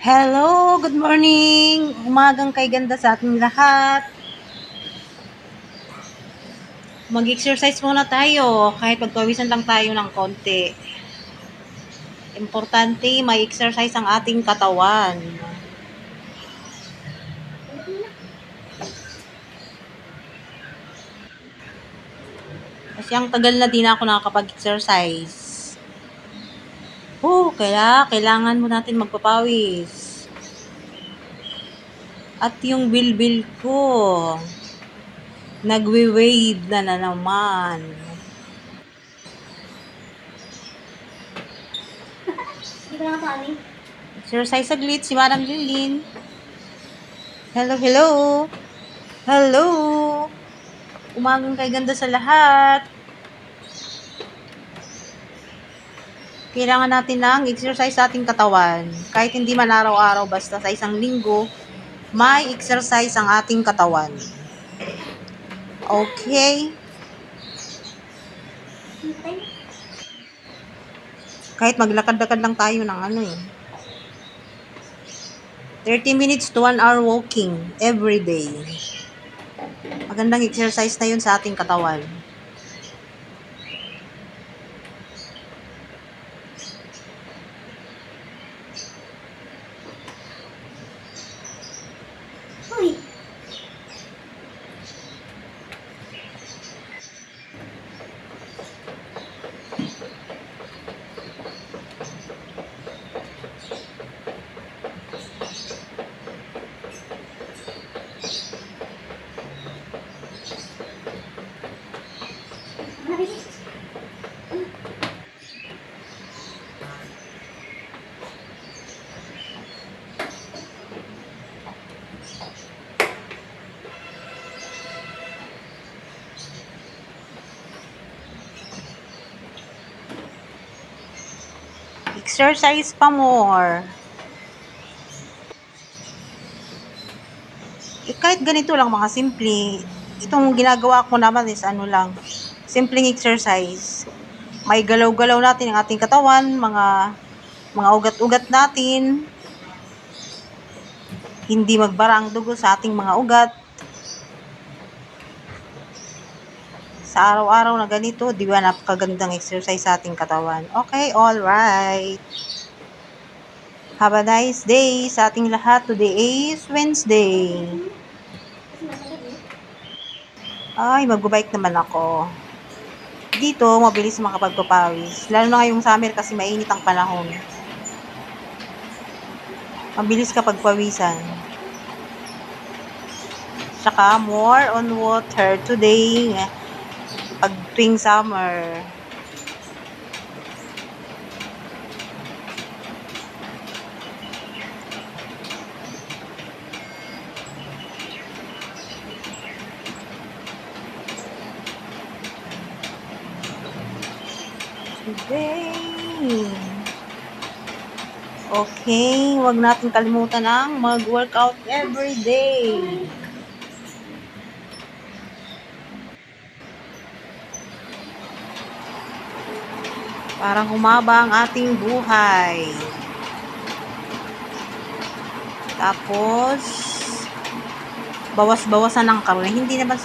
Hello, good morning. Umagang kay ganda sa ating lahat. Mag-exercise muna tayo kahit magpawisan lang tayo ng konti. Importante, may exercise ang ating katawan. Kasi ang tagal na din ako nakakapag-exercise. Kailangan mo natin magpapawis. At yung bilbil ko, nagwe-wave na naman. Hindi ko na kami. Exercise saglit si Madam Jillian. Hello, hello. Hello. Umagang kay ganda sa lahat. Kailangan natin ng exercise sa ating katawan. Kahit hindi man araw-araw, basta sa isang linggo, may exercise ang ating katawan. Okay? Kahit maglakad-lakad lang tayo ng 30 minutes to 1 hour walking every day. Magandang exercise na yun sa ating katawan. Uy! Exercise pa more. Kahit ganito lang mga simple. Itong ginagawa ko naman is simpleng exercise. May galaw-galaw natin ang ating katawan, mga ugat-ugat natin. Hindi magbara ang dugo sa ating mga ugat. Sa araw-araw na ganito, di ba napakagandang exercise sa ating katawan. Okay, all right. Have a nice day sa ating lahat. Today is Wednesday. Ay, mag-bike naman ako. Dito, mabilis makapagpapawis. Lalo na ngayong summer kasi mainit ang panahon. Mabilis kapag pawisan. Saka, more on water today. Pag tuwing summer. Today. Okay, wag natin kalimutan ang mag-workout every day. Parang humaba ang ating buhay. Tapos, bawas-bawasan ng karne. Hindi naman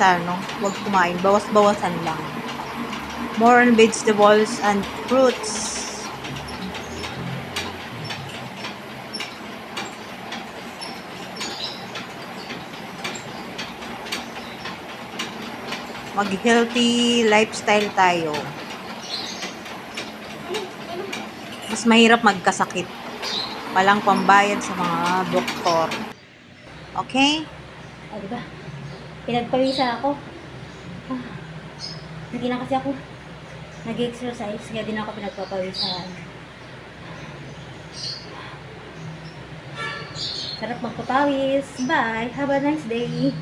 wag kumain. Bawas-bawasan lang. More on vegetables and fruits. Mag-healthy lifestyle tayo. Mas mahirap magkasakit. Walang pambayad sa mga doktor. Okay? O, diba? Pinagpawisan ako. Hindi na kasi ako nag-exercise, kaya din ako pinagpapawisan. Sarap magpapawis. Bye! Have a nice day!